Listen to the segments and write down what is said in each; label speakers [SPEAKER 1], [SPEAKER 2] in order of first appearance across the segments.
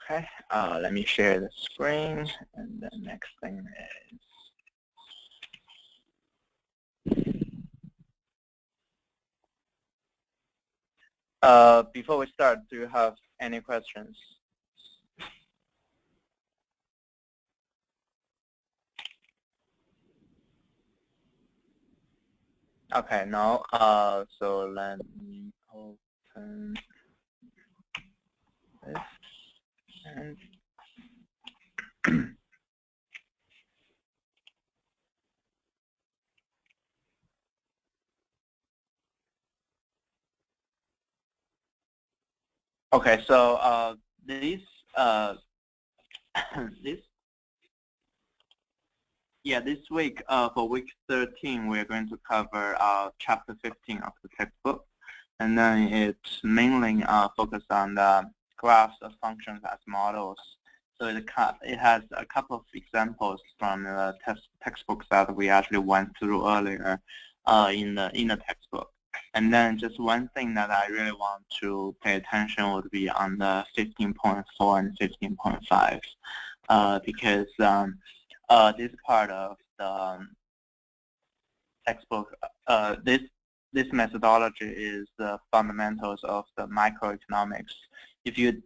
[SPEAKER 1] Okay, let me share the screen, and the next thing is, before we start, do you have any questions? Okay, no, so let me open this, and okay, so this this week for week 13, we're going to cover chapter 15 of the textbook, and then it's mainly focused on the graphs of functions as models. So it has a couple of examples from the textbooks that we actually went through earlier in the textbook. And then just one thing that I really want to pay attention would be on the 15.4 and 15.5, because this part of the textbook, this methodology is the fundamentals of the microeconomics. If you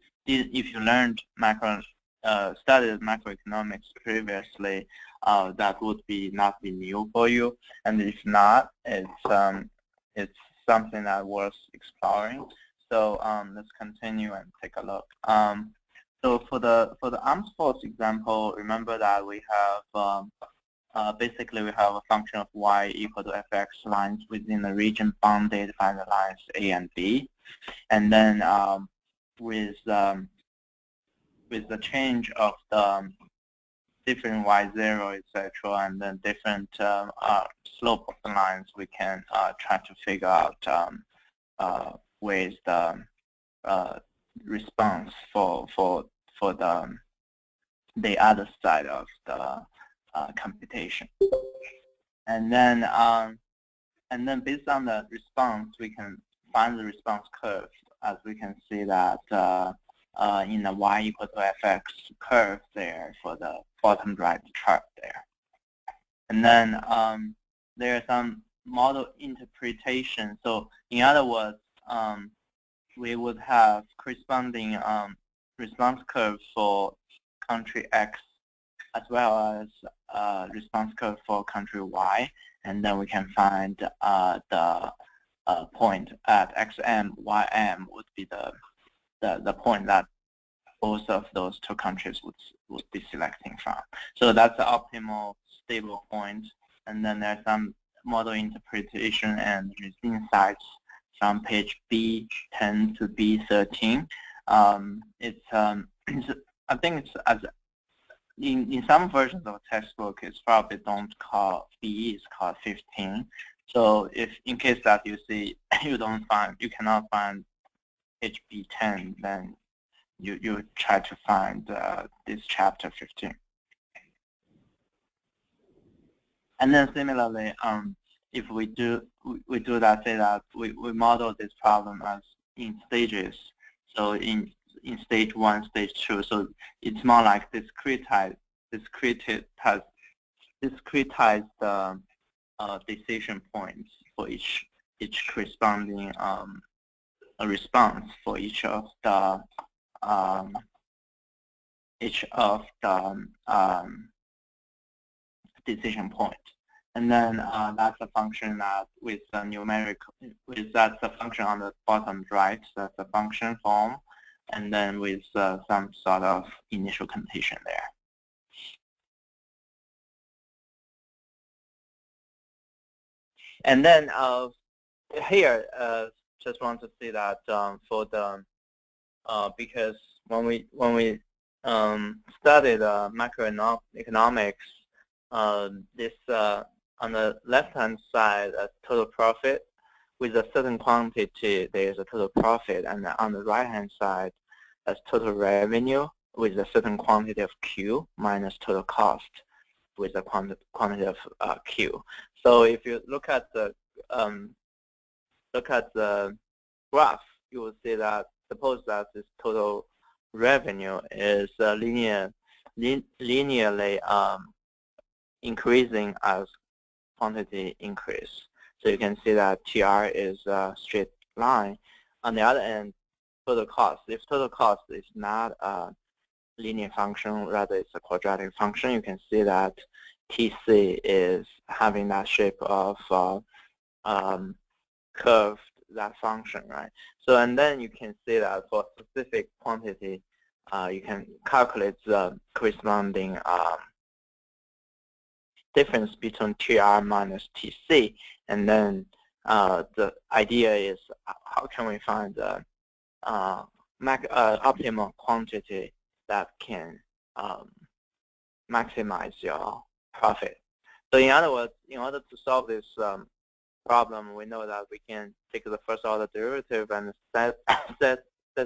[SPEAKER 1] learned studied macroeconomics previously, that would not be new for you. And if not, it's something that worth exploring. So let's continue and take a look. So for the armed force example, remember that we have basically we have a function of y equal to fx lines within the region bounded by the lines a and b, and then with the change of the different y0, etc., and then different slope of the lines, we can try to figure out ways the response for the other side of the computation. And then based on the response, we can find the response curve, as we can see that in the y equal to fx curve there for the bottom right chart there. And then there are some model interpretation. So in other words, we would have corresponding response curve for country X as well as response curve for country Y, and then we can find the point at XM, YM would be the point that both of those two countries would be selecting from. So that's the optimal stable point. And then there's some model interpretation and insights from page B10 to B13. I think it's in some versions of the textbook, it's probably don't call BE, it's called 15. So if in case that you see you cannot find page B10, then you try to find this chapter 15. And then similarly, if we do that, say that we model this problem as in stages. So in stage 1, stage 2, so it's more like discretized decision points for each corresponding response for each of the decision points. And then that's a function that with the numerical, that's a function on the bottom right, that's a function form, and then with some sort of initial condition there. And then here, just want to see that for the because when we studied macroeconomics, this on the left-hand side, total profit with a certain quantity, there is a total profit, and on the right-hand side, as total revenue with a certain quantity of Q minus total cost with a quantity of Q. So if you look at the graph, you will see that suppose that this total revenue is linearly increasing as quantity increase. So you can see that TR is a straight line. On the other end, total cost. If total cost is not a linear function, rather it's a quadratic function, you can see that TC is having that shape of curved that function, right? So and then you can see that for specific quantity, you can calculate the corresponding difference between TR minus TC, and then the idea is how can we find the optimal quantity that can maximize your profit. So in other words, in order to solve this problem, we know that we can take the first order derivative and set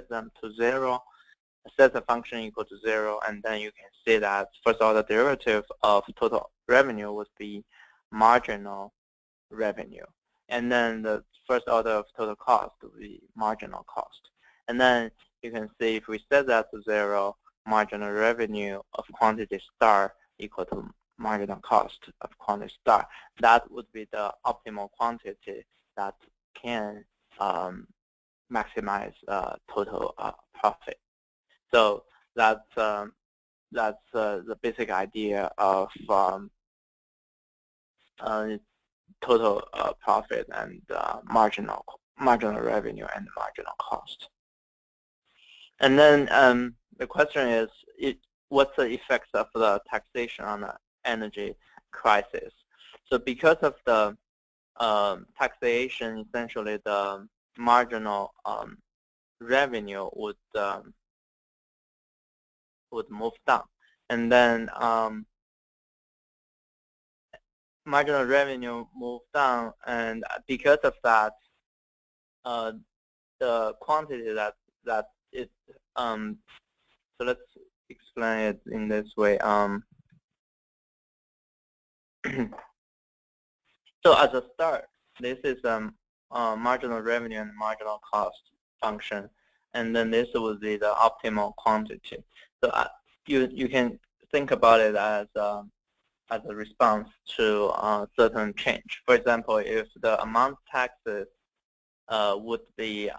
[SPEAKER 1] them to 0, set the function equal to 0, and then you can see that first order derivative of total revenue would be marginal revenue. And then the first order of total cost would be marginal cost. And then you can see if we set that to 0, marginal revenue of quantity star equal to marginal cost of quantity star. That would be the optimal quantity that can maximize total profit. So that's the basic idea of total profit and marginal revenue and marginal cost. And then the question is, what's the effects of the taxation on the energy crisis? So because of the taxation, essentially the marginal revenue would move down, and then marginal revenue move down, and because of that, the quantity that it so let's explain it in this way. So as a start, this is marginal revenue and marginal cost function, and then this would be the optimal quantity. So you can think about it as a response to certain change. For example, if the amount taxes would be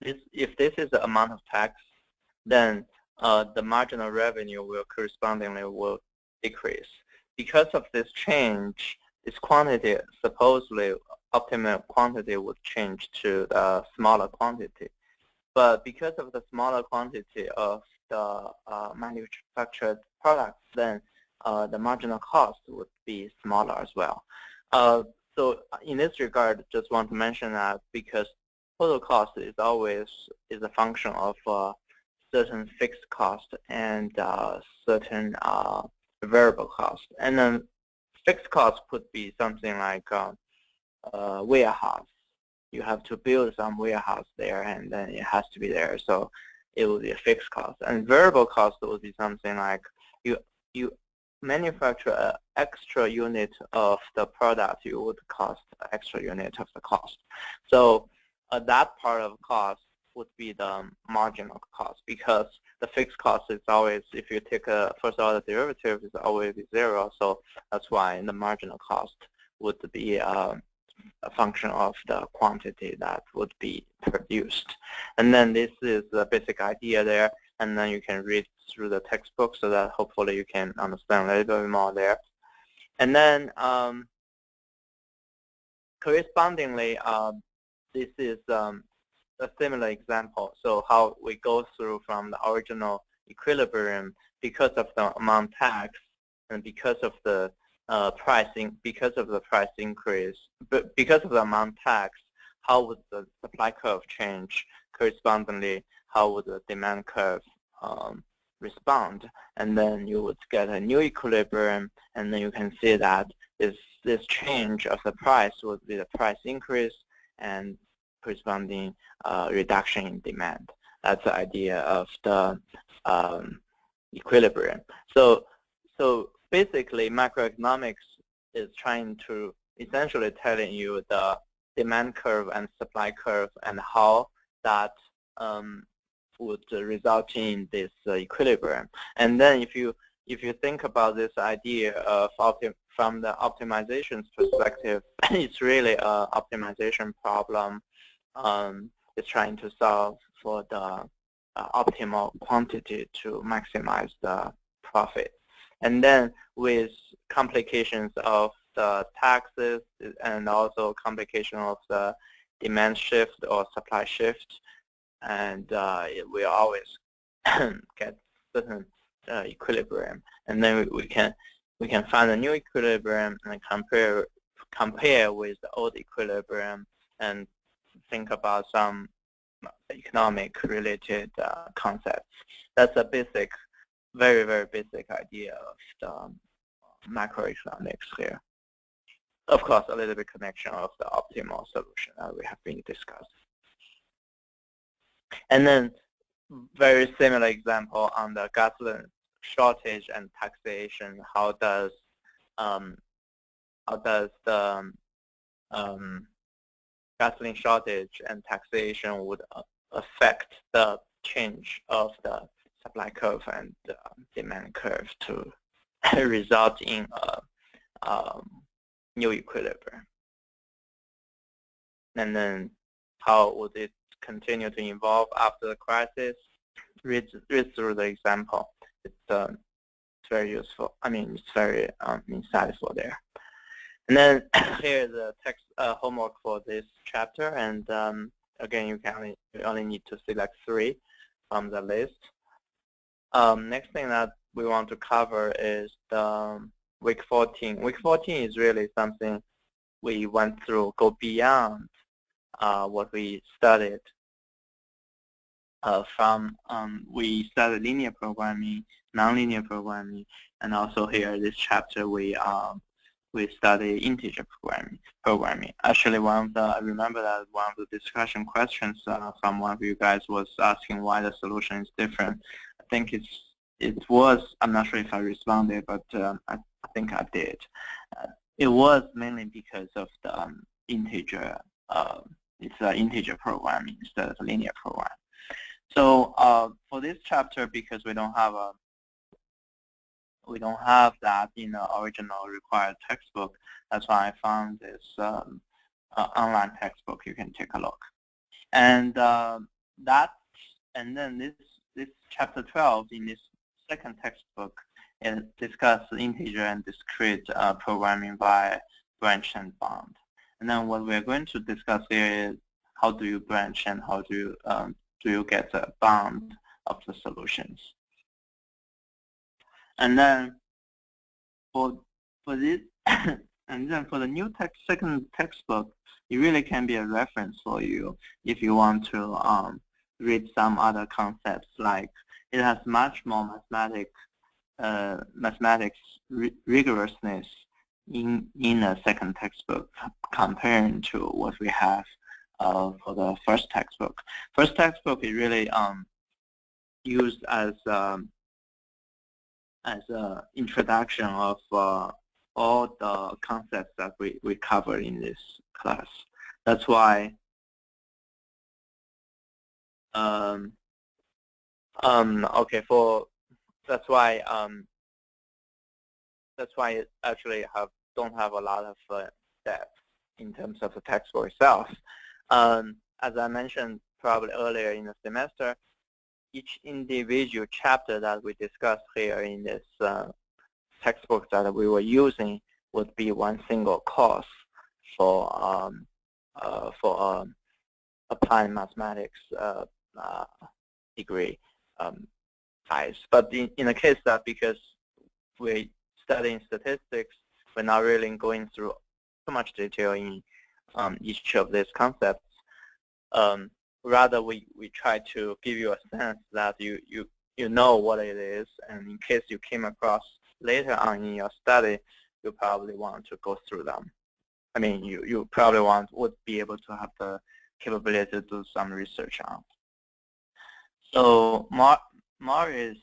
[SPEAKER 1] if this is the amount of tax, then the marginal revenue will correspondingly decrease. Because of this change, this quantity, supposedly optimal quantity, would change to the smaller quantity. But because of the smaller quantity of the manufactured products, then the marginal cost would be smaller as well. So in this regard, just want to mention that because total cost is always a function of certain fixed cost and certain variable cost. And then fixed cost could be something like warehouse. You have to build some warehouse there, and then it has to be there, so it will be a fixed cost. And variable cost would be something like you manufacture an extra unit of the product, you would cost an extra unit of the cost. So that part of cost would be the marginal cost, because the fixed cost is always, if you take a first order derivative, is always 0. So that's why the marginal cost would be a function of the quantity that would be produced. And then this is the basic idea there, and then you can read through the textbook so that hopefully you can understand a little bit more there. And then correspondingly, this is a similar example. So how we go through from the original equilibrium because of the amount tax and because of the pricing, because of the price increase, but because of the amount tax, how would the supply curve change? Correspondingly, how would the demand curve respond? And then you would get a new equilibrium, and then you can see that this change of the price would be the price increase and corresponding reduction in demand. That's the idea of the equilibrium. So basically, macroeconomics is trying to essentially telling you the demand curve and supply curve and how that would result in this equilibrium. And then if you think about this idea of from the optimization's perspective, it's really an optimization problem. It's trying to solve for the optimal quantity to maximize the profit. And then with complications of the taxes and also complication of the demand shift or supply shift, and we always get certain equilibrium, and then we can find a new equilibrium and compare with the old equilibrium and think about some economic related concepts. That's a basic, very, very basic idea of the macroeconomics here. Of course, a little bit connection of the optimal solution that we have been discussing. And then very similar example on the gasoline shortage and taxation. How does the gasoline shortage and taxation would affect the change of the supply curve and demand curve to result in a new equilibrium? And then how would it continue to evolve after the crisis? Read through the example. It's very useful. I mean, it's very insightful there. And then here's the text homework for this chapter. And again, you only need to select 3 from the list. Next thing that we want to cover is the week 14. Week 14 is really something we went through, go beyond what we studied. We studied linear programming, nonlinear programming, and also here this chapter we study integer programming. Actually, I remember that one of the discussion questions from one of you guys was asking why the solution is different. I think it was. I'm not sure if I responded, but I think I did. It was mainly because of the integer. It's integer programming instead of linear programming. So for this chapter, because we don't have that in the original required textbook, that's why I found this online textbook. You can take a look. And then this chapter 12 in this second textbook, it discusses integer and discrete programming by branch and bound. And then what we're going to discuss here is how do you branch and how do you get a bound of the solutions. And then for this, and then for the new second textbook, it really can be a reference for you if you want to read some other concepts. Like it has much more mathematics rigorousness in the second textbook compared to what we have for the first textbook. First textbook is really used as an introduction of all the concepts that we cover in this class. That's why that's why it actually don't have a lot of depth in terms of the textbook itself. As I mentioned probably earlier in the semester, each individual chapter that we discussed here in this textbook that we were using would be one single course for applied mathematics degree size. But in the case that because we're studying statistics, we're not really going through too much detail in each of these concepts. Rather, we try to give you a sense that you know what it is, and in case you came across later on in your study, you probably want to go through them. I mean, you probably would be able to have the capability to do some research on. So Mario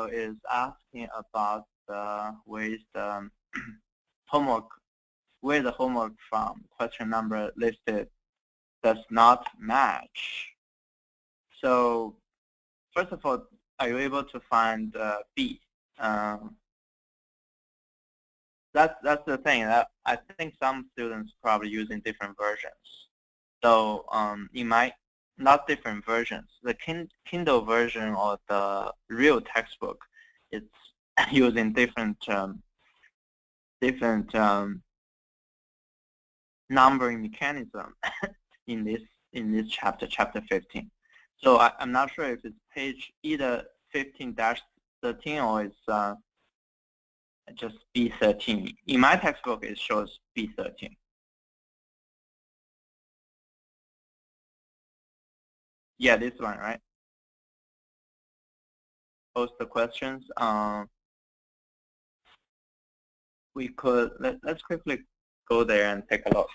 [SPEAKER 1] is asking about where the homework from. Question number listed does not match. So first of all, are you able to find B? That's the thing. That I think some students probably using different versions. So in my not different versions, the Kindle version or the real textbook, it's using different numbering mechanism in this chapter 15. So I'm not sure if it's page either 15-13 or it's just B13. In my textbook, it shows B13. Yeah, this one, right? Post the questions. We could let's quickly go there and take a look.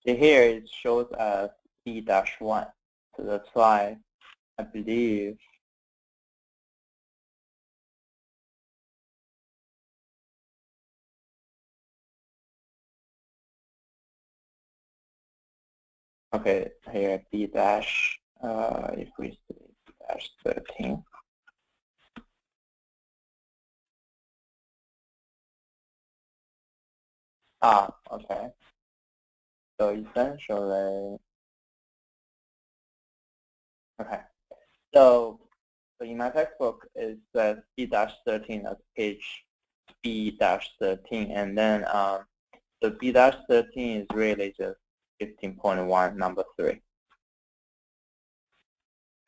[SPEAKER 1] So here it shows as B-1. So that's why I believe okay, here B dash if we say B-13. Okay. So essentially, okay. So in my textbook, it says B-13 as page B-13, and then the B-13 is really just 15.1, number 3.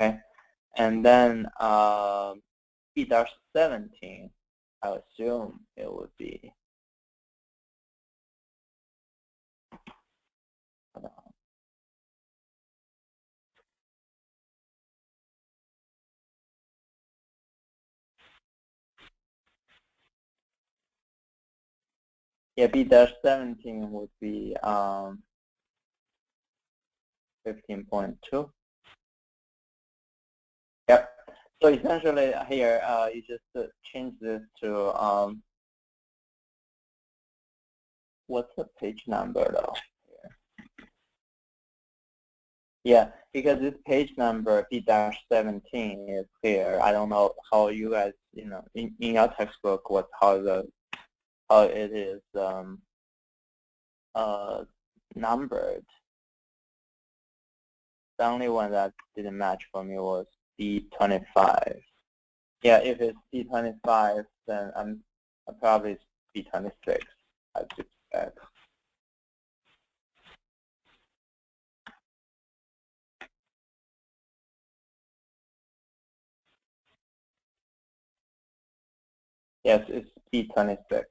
[SPEAKER 1] Okay, and then B-17, I assume it would be. Yeah, B-17 would be 15.2. Yep. So essentially here, you just change this to what's the page number though? Yeah, because this page number B-17 is here. I don't know how you guys, in your textbook, how it is numbered. The only one that didn't match for me was B-25. Yeah, if it's B-25, then I'm probably B-26. I would expect. Yes, it's B-26.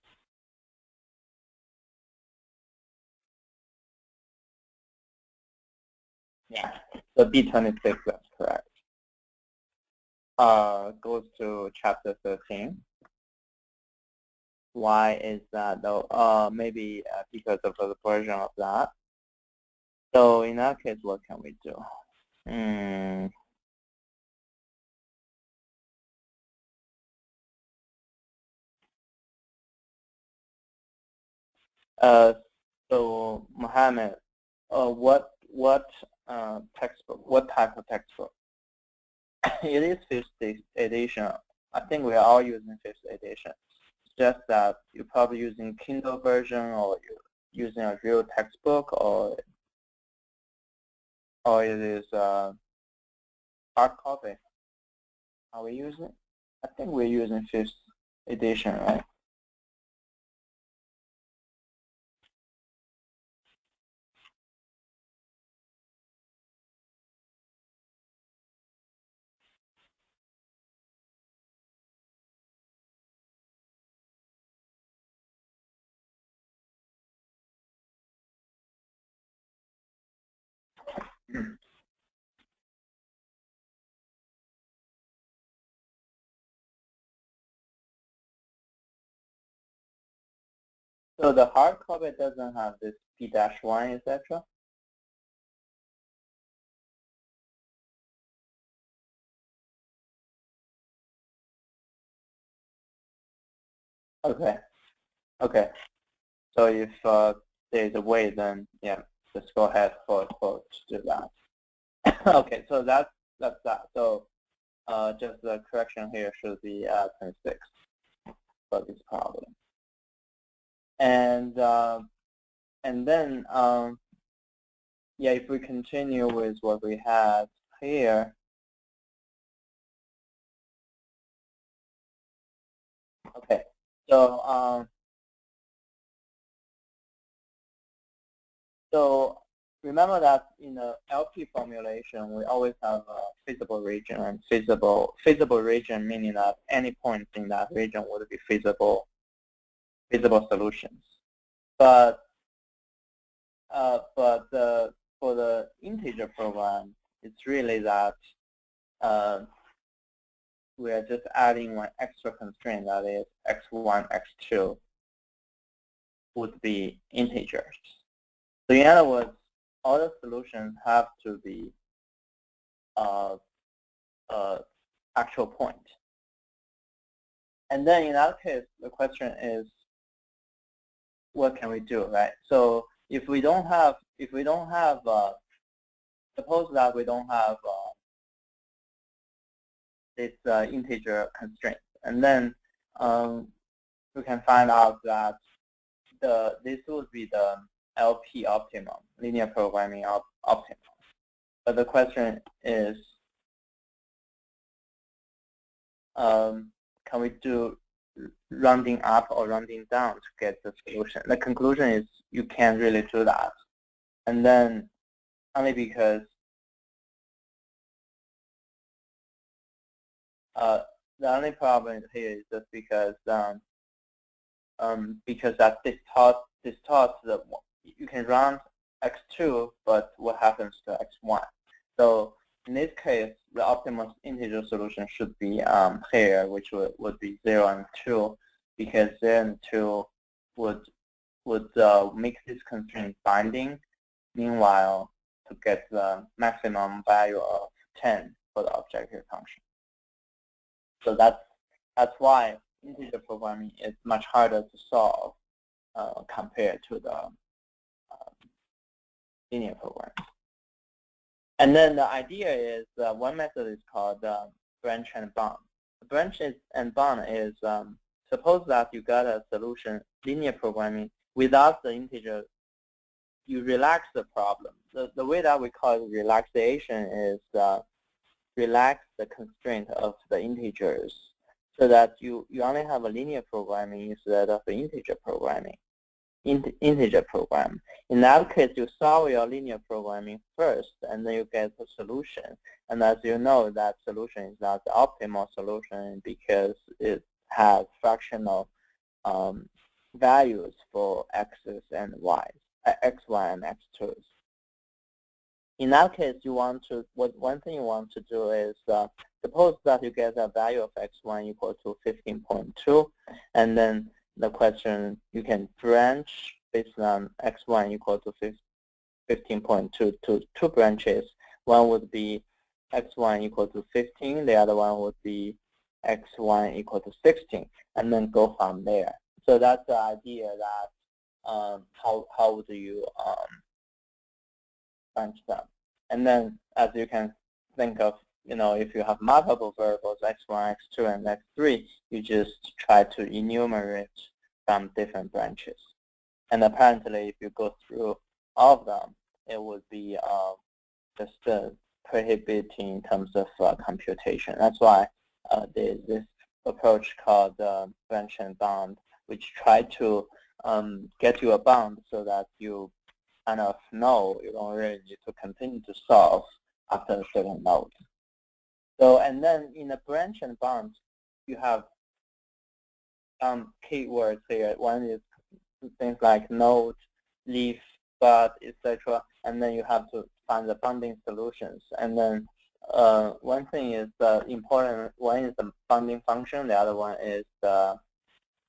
[SPEAKER 1] Yeah, so B-26, that's correct. Goes to chapter 13. Why is that though? Maybe because of the version of that. So in that case, what can we do? So Mohammed, what textbook? What type of textbook? It is fifth edition. I think we are all using fifth edition. It's just that you're probably using Kindle version, or you're using a real textbook, or it is hard copy. Are we using? I think we're using fifth edition, right? So the hard copy doesn't have this P-1, etc. Okay. Okay. So if there's a way, then yeah, just go ahead for to do that. Okay. So that's that. So just the correction here should be 26 for this problem. And then yeah, if we continue with what we had here. Okay. So so remember that in the LP formulation, we always have a feasible region, and feasible region meaning that any point in that region would be feasible solutions. But for the integer program, it's really that we are just adding one extra constraint, that is x1, x2 would be integers. So in other words, all the solutions have to be actual point. And then in that case, the question is, what can we do, right? So if we don't have, suppose that we don't have this integer constraint, and then we can find out that this would be the LP optimum, linear programming optimum. But the question is, can we do rounding up or rounding down to get the solution? The conclusion is you can't really do that. And then only because the only problem here is just because that distorts the, you can round x2, but what happens to x1? So in this case, the optimal integer solution should be here, which would be 0 and 2, because 0 and 2 would make this constraint binding. Meanwhile, to get the maximum value of 10 for the objective function. So that's why integer programming is much harder to solve compared to the linear programming. And then the idea is one method is called branch and bound. Branch and bound is suppose that you got a solution, linear programming, without the integer, you relax the problem. The way that we call it relaxation is relax the constraint of the integers, so that you only have a linear programming instead of the integer programming. Integer program. In that case, you solve your linear programming first, and then you get the solution. And as you know, that solution is not the optimal solution because it has fractional values for x's and y's, x1 and x2s. In that case, you want to, one thing you want to do is suppose that you get a value of x1 equal to 15.2, and then the question, you can branch based on x1 equal to 15.2 to two branches. One would be x1 equal to 15, the other one would be x1 equal to 16, and then go from there. So that's the idea, that how would you branch them? And then, as you can think of, if you have multiple variables, x1, x2, and x3, you just try to enumerate some different branches. And apparently, if you go through all of them, it would be just prohibiting in terms of computation. That's why there's this approach called branch and bound, which try to get you a bound so that you kind of know you don't really need to continue to solve after a certain node. So, and then in the branch and bound, you have some keywords here. One is things like node, leaf, bud, etc. And then you have to find the bounding solutions. And then one thing is important. One is the bounding function. The other one is the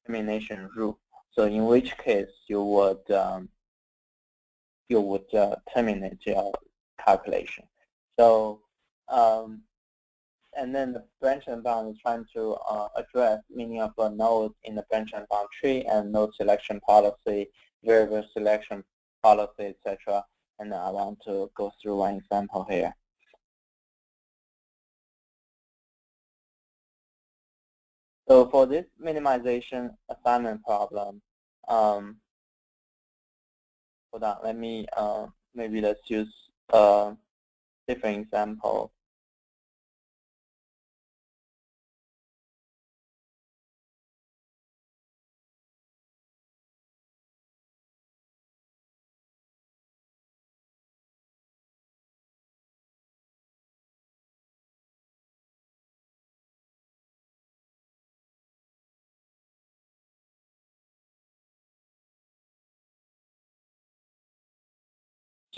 [SPEAKER 1] termination rule. So in which case you would terminate your calculation. So and then the branch and bound is trying to address meaning of a node in the branch and bound tree and node selection policy, variable selection policy, etc. And I want to go through one example here. So for this minimization assignment problem, hold on, let me maybe let's use a different example.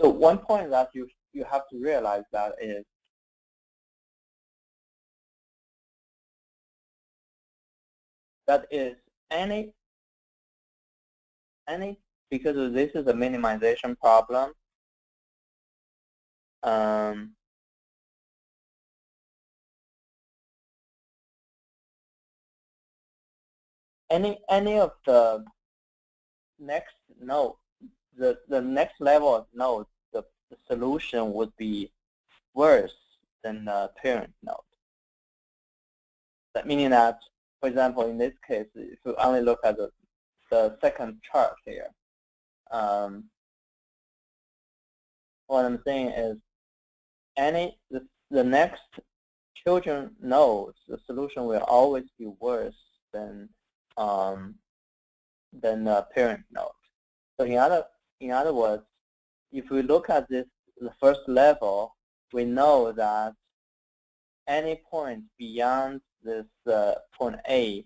[SPEAKER 1] So one point that you have to realize that is any because this is a minimization problem, any of the next node, the next level of nodes, the solution would be worse than the parent node. That meaning that, for example, in this case, if you only look at the second chart here, what I'm saying is the next children nodes, the solution will always be worse than the parent node. So in other words, if we look at the first level, we know that any point beyond this point A,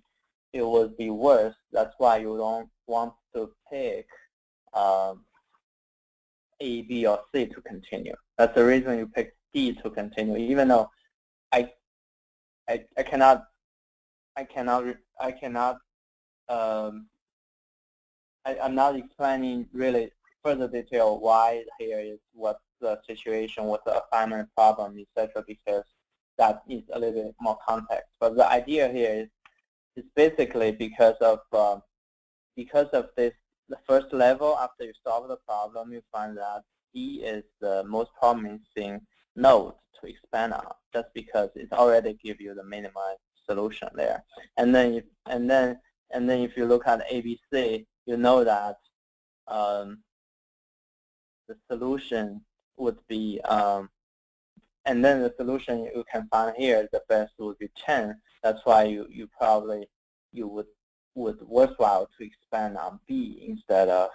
[SPEAKER 1] it would be worse. That's why you don't want to pick A, B, or C to continue. That's the reason you pick D to continue, even though I'm not explaining really further detail why here is what the situation, what the assignment problem, etc. because that needs a little bit more context. But the idea here is basically because of this, the first level after you solve the problem, you find that D is the most promising node to expand on, just because it already gives you the minimized solution there. And then if you look at ABC, you know that the solution would be, and then the solution you can find here, the best would be 10. That's why you probably would worthwhile to expand on B instead of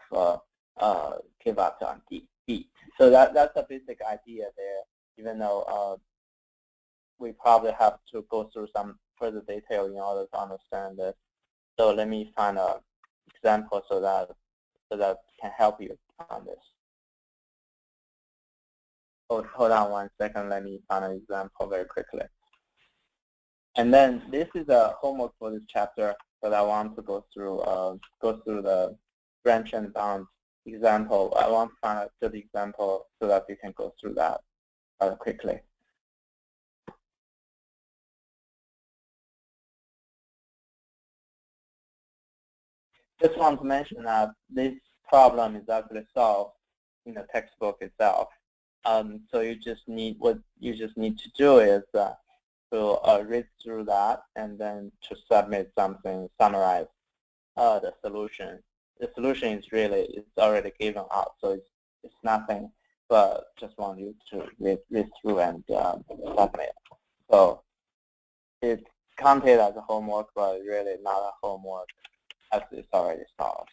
[SPEAKER 1] give up on B. So that's a basic idea there, even though we probably have to go through some further detail in order to understand this. So let me find an example so that can help you on this. Hold on one second. Let me find an example very quickly. And then this is a homework for this chapter, but I want to go through the branch and bound example. I want to find a good example so that you can go through that quickly. Just want to mention that this problem is actually solved in the textbook itself. So what you just need to do is to read through that and then to submit something, summarize the solution. The solution is it's already given out, so it's nothing, but just want you to read through and submit. So it's counted as a homework, but really not a homework as it's already solved.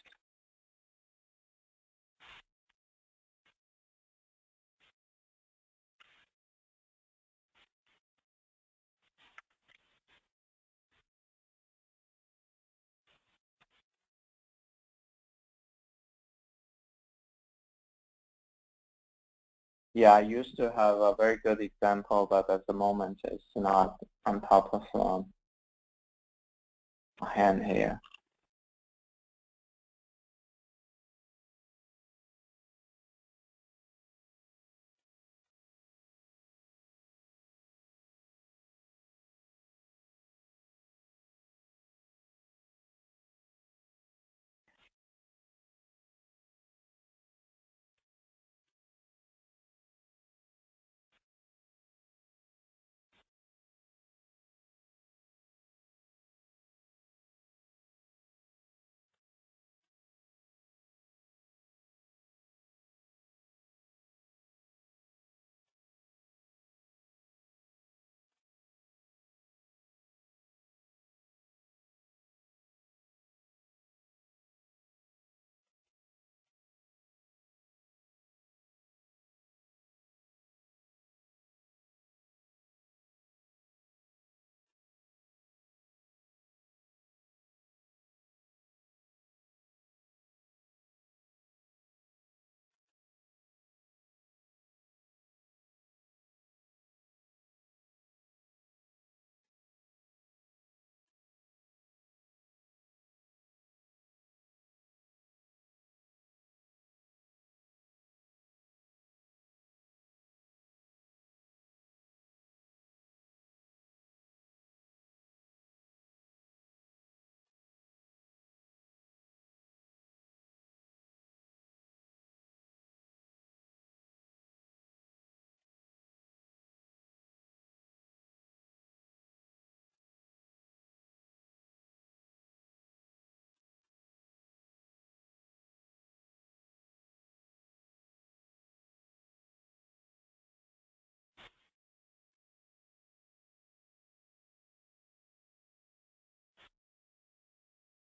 [SPEAKER 1] Yeah, I used to have a very good example, but at the moment it's not on top of my hand here.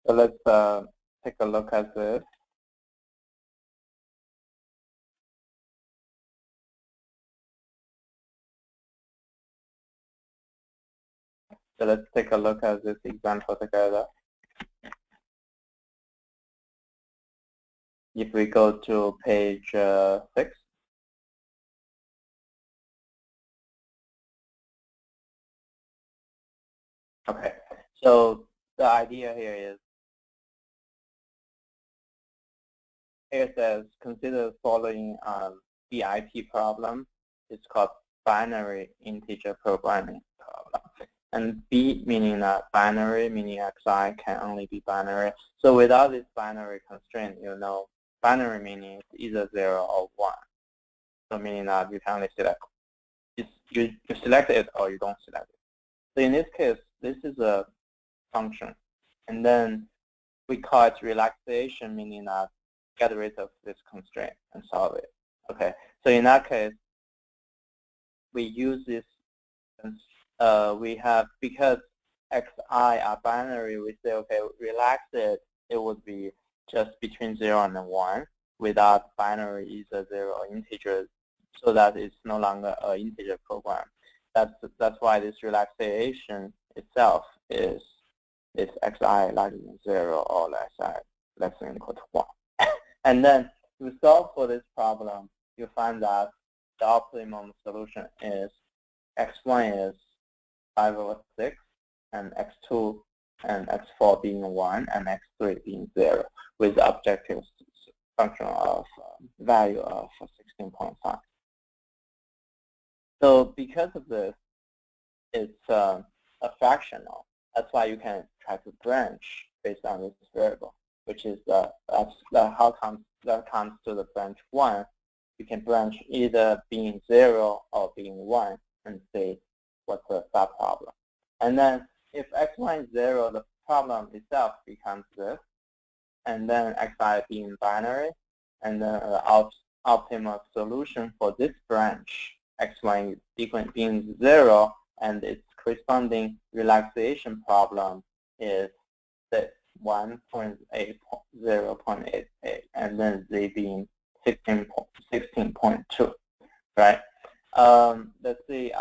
[SPEAKER 1] So let's take a look at this. So let's take a look at this example together. If we go to page 6. Okay, so the idea here is, here it says, consider the following BIP problem. It's called binary integer programming problem. And B meaning that binary, meaning xi can only be binary. So without this binary constraint, you know, binary meaning it's either 0 or 1. So meaning that you can only select, you select it or you don't select it. So in this case, this is a function. And then we call it relaxation, meaning that get rid of this constraint and solve it. Okay, so in that case, we use this, we have, because xi are binary, we say, okay, relax it, it would be just between 0 and 1 without binary either 0 or integer, so that it's no longer an integer program. That's why this relaxation itself is xi larger than 0 or less than or equal to 1. And then to solve for this problem, you find that the optimum solution is x1 is 5 over 6, and x2 and x4 being 1, and x3 being 0, with the objective function of value of 16.5. So because of this, it's a fractional. That's why you can try to branch based on this variable. which is how comes to the branch 1. You can branch either being 0 or being 1 and see what's the subproblem. And then if x1 is 0, the problem itself becomes this, and then xi being binary, and then the optimal solution for this branch, x1 being 0, and its corresponding relaxation problem is this 1.0.88, and then z being 16.2, right? Let's see.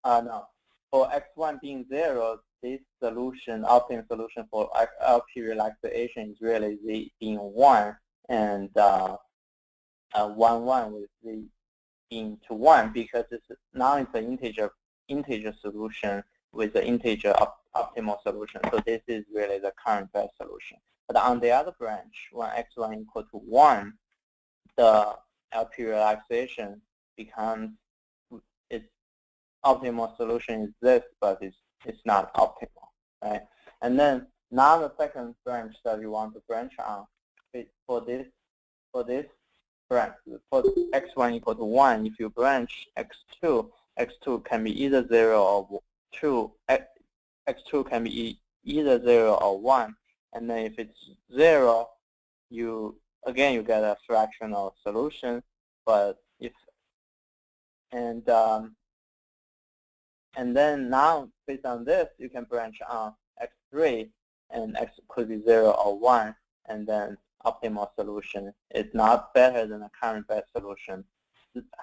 [SPEAKER 1] No, for x1 being 0, this solution, optimal solution for LP relaxation is really z being 1, and 1 with z being to 1, because now it's an integer solution with the integer optimal solution. So this is really the current best solution. But on the other branch, when x1 equal to 1, the LP relaxation becomes, its optimal solution is this, but it's not optimal, right? And then now the second branch that you want to branch on, for this branch, for x1 equal to 1, if you branch x2 can be either 0 or 2. X2 can be either 0 or 1. And then if it's 0, you get a fractional solution. But if and then now based on this, you can branch on x3, and x could be 0 or 1, and then optimal solution is not better than the current best solution.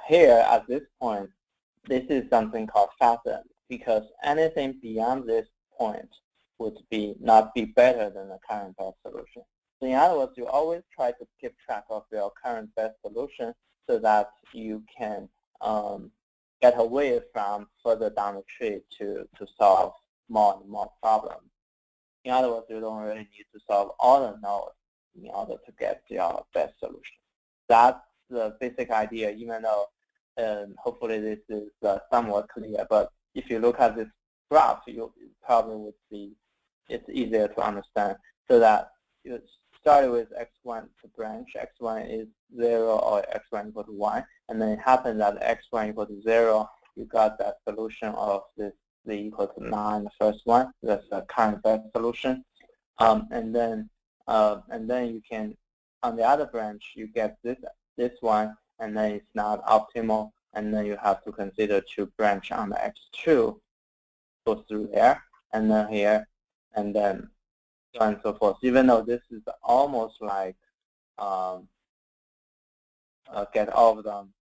[SPEAKER 1] Here at this point, this is something called fathom, because anything beyond this point would not be better than the current best solution. So in other words, you always try to keep track of your current best solution so that you can get away from further down the tree to solve more and more problems. In other words, you don't really need to solve all the nodes in order to get your best solution. That's the basic idea, even though hopefully this is somewhat clear. But if you look at this graph, you probably would see it's easier to understand. So that you started with x1 to branch. x1 is 0 or x1 equal to 1. And then it happens that x1 equal to 0, you got that solution of this z equal to 9, the first one. That's the current best solution. And then you can, on the other branch, you get this one, and then it's not optimal, and then you have to consider to branch on the x2, go through there, and then here, and then so on and so forth. Even though this is almost like get all of them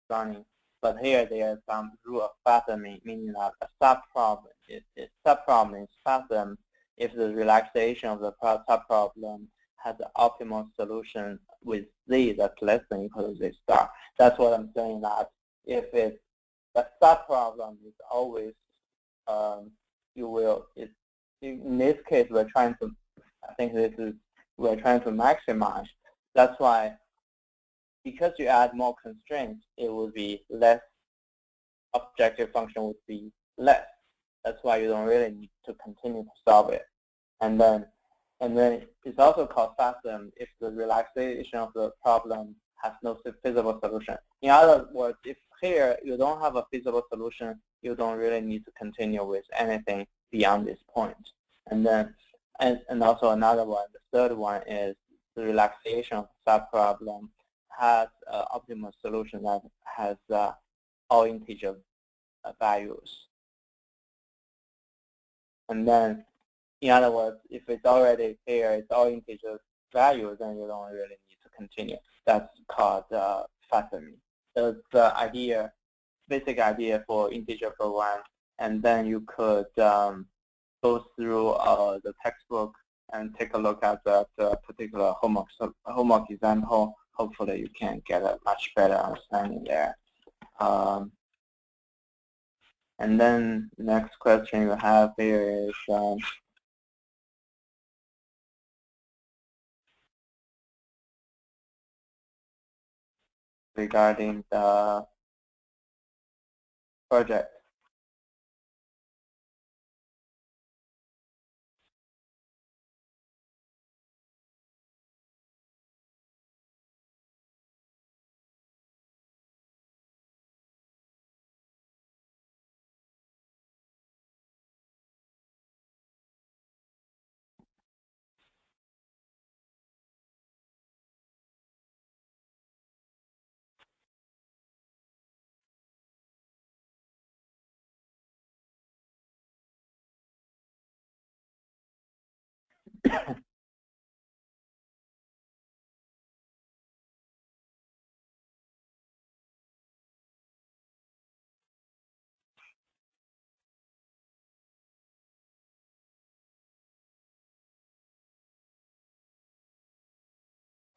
[SPEAKER 1] running, but here there is some rule of fathoming, meaning that a subproblem is fathom if the relaxation of the subproblem has an optimal solution with z that's less than or equal to z star. That's what I'm saying, that if it's the subproblem is always, in this case we're trying to, we're trying to maximize. That's why, because you add more constraints, it will be less, objective function would be less. That's why you don't really need to continue to solve it. And then it's also called fathom if the relaxation of the problem has no feasible solution. In other words, if here you don't have a feasible solution, you don't really need to continue with anything beyond this point. And then, and also another one, the third one is the relaxation of the subproblem has an optimal solution that has all integer values. And then, in other words, if it's already here, it's all integer values, then you don't really need to continue. That's called fathoming. So the idea, basic idea for integer program, and then you could go through the textbook and take a look at that particular homework example. Hopefully you can get a much better understanding there. And then next question you have here is regarding the project.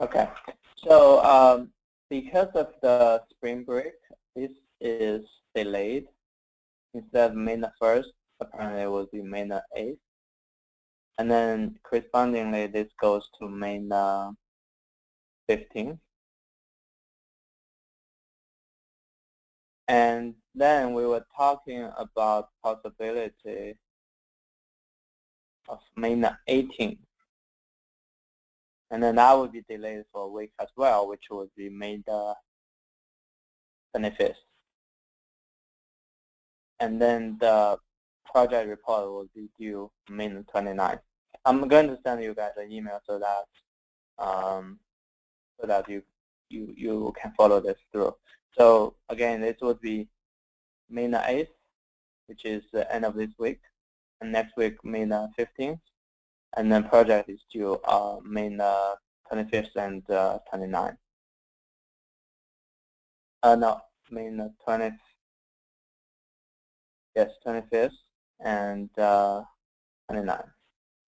[SPEAKER 1] Okay, so because of the spring break, this is delayed. Instead of May the 1st, apparently it will be May the 8th. And then correspondingly, this goes to May the 15th. And then we were talking about possibility of May the 18th. And then that would be delayed for a week as well, which would be May the 25th. And then the project report will be due May the 29th. I'm going to send you guys an email so that you can follow this through. So again, this would be May the 8th, which is the end of this week, and next week May the 15th, and then project is due May the 25th and 29th. No, May the 20th. Yes, 25th and 29th.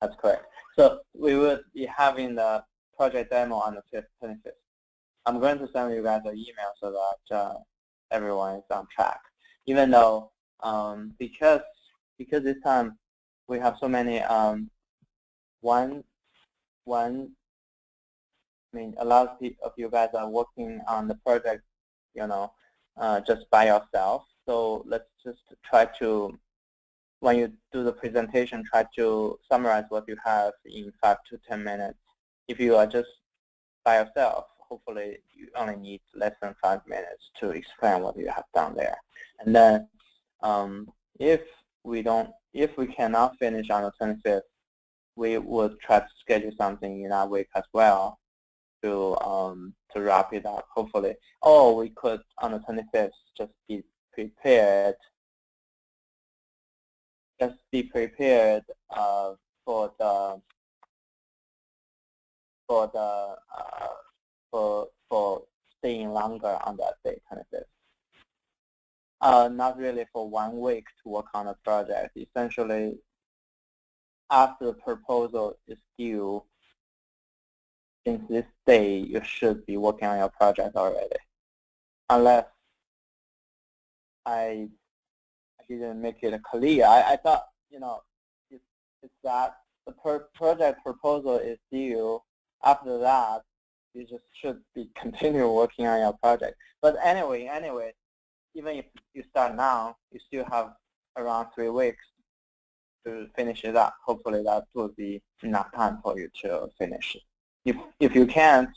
[SPEAKER 1] That's correct. So we will be having the project demo on the 25th. I'm going to send you guys an email so that everyone is on track. Even though because this time we have so many a lot of you guys are working on the project, just by yourself. So let's just try to, when you do the presentation, try to summarize what you have in 5 to 10 minutes. If you are just by yourself, hopefully you only need less than 5 minutes to explain what you have done there. And then if we cannot finish on the 25th, we would try to schedule something in that week as well to wrap it up, hopefully. Or we could, on the 25th, just be prepared. Just be prepared for staying longer on that day, 25th. Not really for 1 week to work on a project. Essentially, after the proposal is due, since this day, you should be working on your project already. Unless I didn't make it clear. I thought, it's that the project proposal is due. After that, you just should be continue working on your project. But anyway, even if you start now, you still have around 3 weeks to finish it up. Hopefully that will be enough time for you to finish it. If you can't,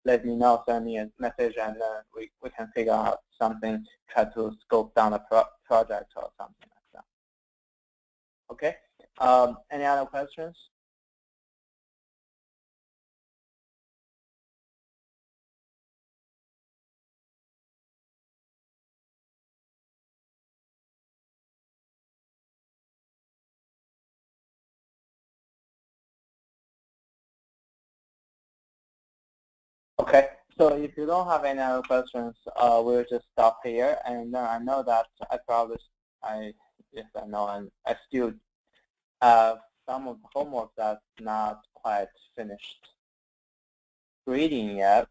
[SPEAKER 1] let me know, send me a message, and then we can figure out something, try to scope down a project or something like that. Okay? Any other questions? Okay, so if you don't have any other questions, we'll just stop here. And I know that yes, I know, and I still have some of the homework that's not quite finished reading yet.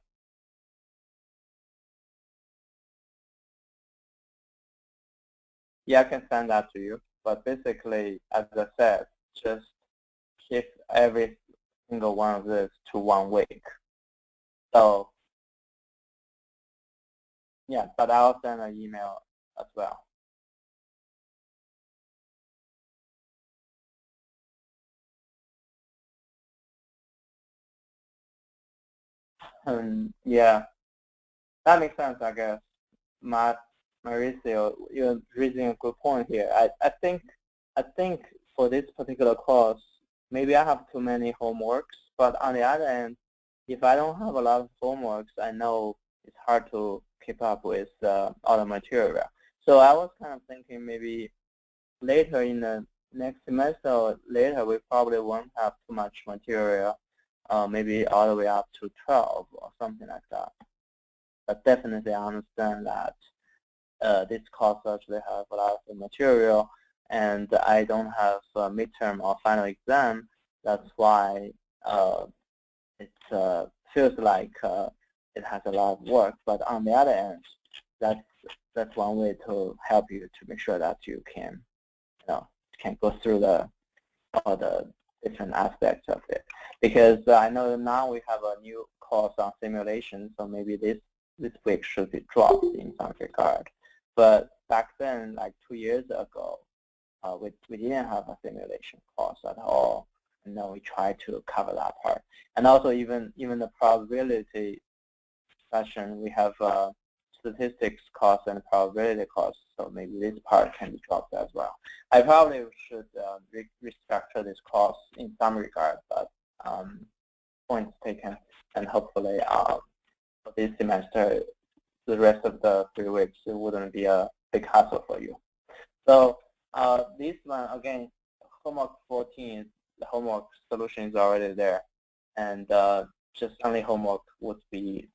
[SPEAKER 1] Yeah, I can send that to you. But basically, as I said, just shift every single one of this to 1 week. So yeah, but I'll send an email as well. Yeah, that makes sense, I guess. Mauricio, you're raising a good point here. I think for this particular course, maybe I have too many homeworks, but on the other hand, if I don't have a lot of homeworks, I know it's hard to keep up with all the material. So I was kind of thinking maybe later in the next semester or later, we probably won't have too much material, maybe all the way up to 12 or something like that. But definitely I understand that this course actually have a lot of material, and I don't have a midterm or final exam. That's why it feels like it has a lot of work. But on the other end, that's one way to help you to make sure that you can, can go through all the different aspects of it. Because I know now we have a new course on simulation, so maybe this week should be dropped in some regard. But back then, like 2 years ago, we didn't have a simulation course at all. And then we tried to cover that part. And also even the probability session, we have statistics course and probability course, so maybe this part can be dropped as well. I probably should restructure this course in some regard, but points taken, and hopefully for this semester, the rest of the 3 weeks, it wouldn't be a big hassle for you. So this one, again, homework 14, the homework solution is already there, and just only homework would be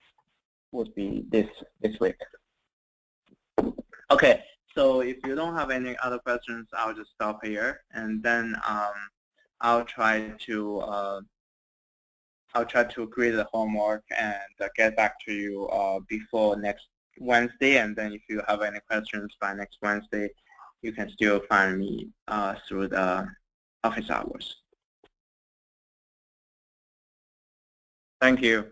[SPEAKER 1] this week. Okay, so if you don't have any other questions, I'll just stop here, and then I'll try to create the homework and get back to you before next Wednesday. And then if you have any questions by next Wednesday, you can still find me through the office hours. Thank you.